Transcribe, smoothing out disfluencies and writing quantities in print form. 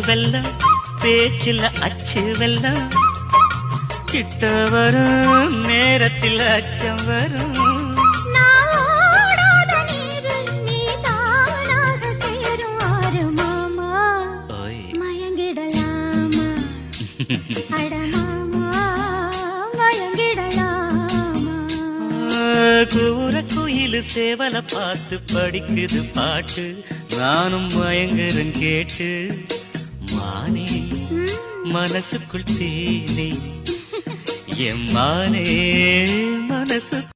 வெல்லம் பேச்சில் அச்சு வெல்லம் கிட்ட வரும் நேரத்தில் அச்சம் வரும் கூற குயில் சேவல பார்த்து படிக்குது பாட்டு நானும் மயங்குறேன் கேட்டு மானே மனசுக்குள் தேனே எம்மானே மனசுக்குள்